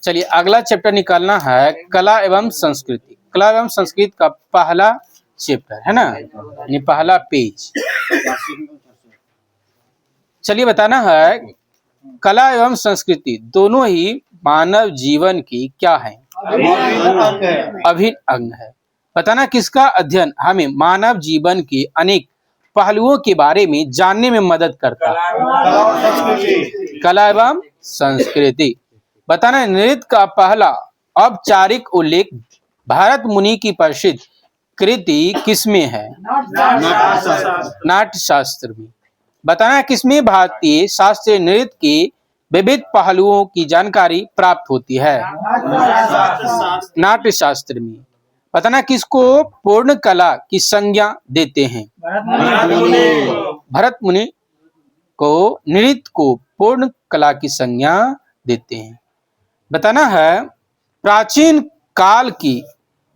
चलिए अगला चैप्टर निकालना है कला एवं संस्कृति। कला एवं संस्कृति का पहला चैप्टर है ना, यानी पहला पेज। चलिए बताना है कला एवं संस्कृति दोनों ही मानव जीवन की क्या है, अभिन्न अंग है। बताना किसका अध्ययन हमें मानव जीवन के अनेक पहलुओं के बारे में जानने में मदद करता है, कला एवं संस्कृति। बताना नृत्य का पहला औपचारिक उल्लेख भारत मुनि की प्रसिद्ध कृति किसमें है, नाट्य शास्त्र में। बताना किसमें भारतीय शास्त्रीय नृत्य के विविध पहलुओं की जानकारी प्राप्त होती है, नाट्य शास्त्र में। बताना किसको पूर्ण कला की संज्ञा देते हैं, भरत मुनि को नृत्य को पूर्ण कला की संज्ञा देते हैं। बताना है प्राचीन काल की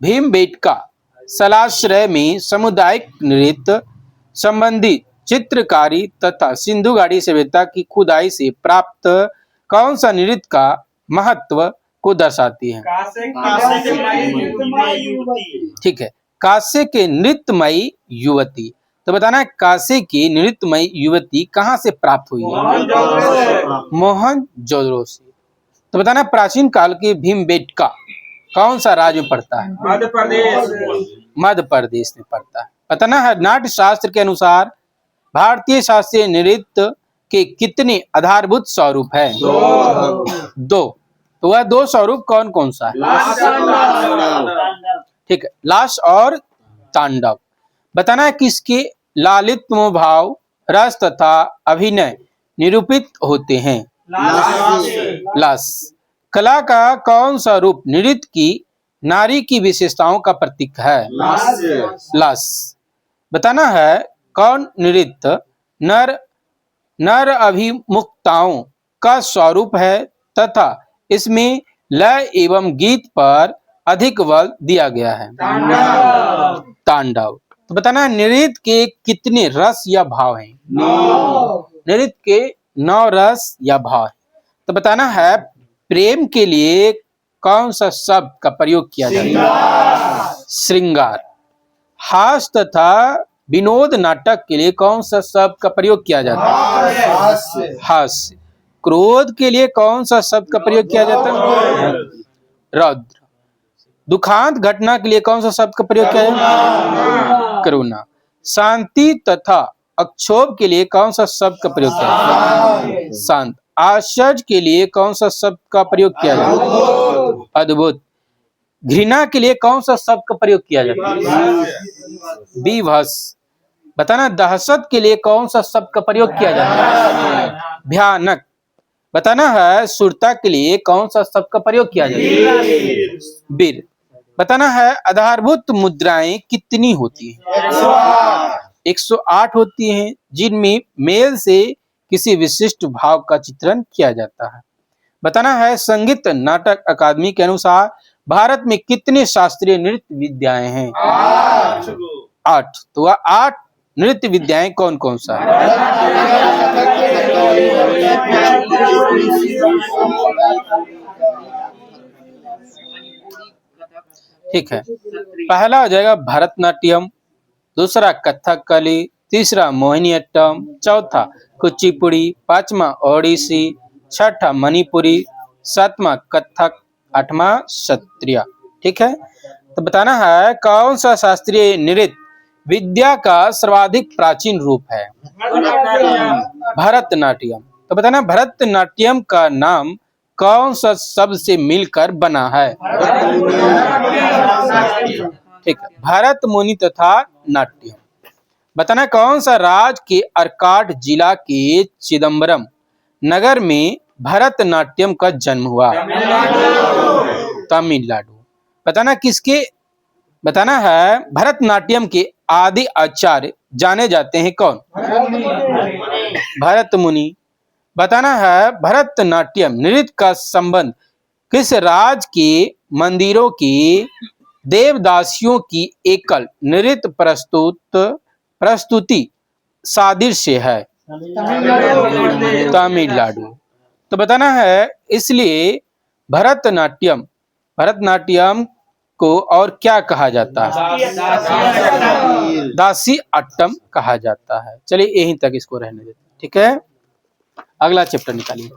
भीमबेटका शलाश्रय में सामुदायिक नृत्य संबंधी चित्रकारी तथा सिंधु घाटी सभ्यता की खुदाई से प्राप्त कौन सा नृत्य का महत्व को दर्शाती है, ठीक है, कांसे के नृत्यमयी युवती। तो बताना है कांसे की नृत्यमयी युवती कहाँ से प्राप्त हुई है, मोहनजोदड़ो से। तो बताना प्राचीन काल की भीमबेटका कौन सा राज्य में पड़ता है, मध्य प्रदेश में पड़ता है। बताना है नाट्य शास्त्र के अनुसार भारतीय शास्त्रीय नृत्य के कितने आधारभूत स्वरूप है, दो। तो वह दो स्वरूप कौन कौन सा है, ठीक है, लाश और तांडव। बताना है किसके लालित्य भाव रस तथा अभिनय निरूपित होते हैं, लाश। कला का कौन सा रूप नृत्य की नारी की विशेषताओं का प्रतीक है, लाश। बताना है कौन नृत्य नर अभिमुखताओं का स्वरूप है तथा इसमें लय एवं गीत पर अधिक बल दिया गया है, तांडव। तो बताना है नृत्य के कितने रस या भाव हैं, नृत्य के 9 रस या भाव है। तो बताना है प्रेम के लिए कौन सा शब्द का प्रयोग किया जाता है, श्रृंगार। हास्य तथा विनोद नाटक के लिए कौन सा शब्द का प्रयोग किया जाता है, हास्य। क्रोध के लिए कौन सा शब्द का प्रयोग किया जाता है, रौद्र। दुखांत घटना के लिए कौन सा शब्द का प्रयोग किया जाता है, करुणा। शांति तथा अक्षोभ के लिए कौन सा शब्द का प्रयोग किया जाता है, शांत। आश्चर्य के लिए कौन सा शब्द का प्रयोग किया जाता है, अद्भुत। घृणा के लिए कौन सा शब्द का प्रयोग किया जाता है, विभत्स। बताना दहशत के लिए कौन सा शब्द का प्रयोग किया जाता है, भयानक। बताना है सुरता के लिए कौन सा शब्द का प्रयोग किया जाता है, वीर। बताना है आधारभूत मुद्राएं कितनी होती हैं, 108 होती हैं, जिनमें मेल से किसी विशिष्ट भाव का चित्रण किया जाता है। बताना है संगीत नाटक अकादमी के अनुसार भारत में कितने शास्त्रीय नृत्य विद्याएं हैं, 8। तो वह 8 नृत्य विद्याएं कौन कौन सा है, ठीक है। पहला हो जाएगा भरतनाट्यम, दूसरा कथकली, तीसरा मोहिनीअट्टम, चौथा कुचिपुड़ी, पांचवा ओडिसी, छठा मणिपुरी, सातवां कथक, आठवां सत्रिया, ठीक है। तो बताना है कौन सा शास्त्रीय नृत्य विद्या का सर्वाधिक प्राचीन रूप है, भरतनाट्यम। तो बताना भरतनाट्यम का नाम कौन सा शब्द से मिलकर बना है, ठीक है, भरत मुनि तथा नाट्यम। बताना कौन सा राज्य के अर्काट जिला के चिदम्बरम नगर में भरतनाट्यम का जन्म हुआ, तमिलनाडु। बताना है भरतनाट्यम के आदि आचार्य जाने जाते हैं कौन, भरत मुनि। बताना है भरतनाट्यम नृत्य का संबंध किस राज्य के मंदिरों की देवदासियों की एकल नृत्य प्रस्तुति सादृश्य है, तमिलनाडु। तो बताना है इसलिए भरतनाट्यम, भरतनाट्यम को और क्या कहा जाता है? दासी अट्टम कहा जाता है। चलिए यहीं तक इसको रहने देते हैं, ठीक है। अगला चैप्टर निकालिए।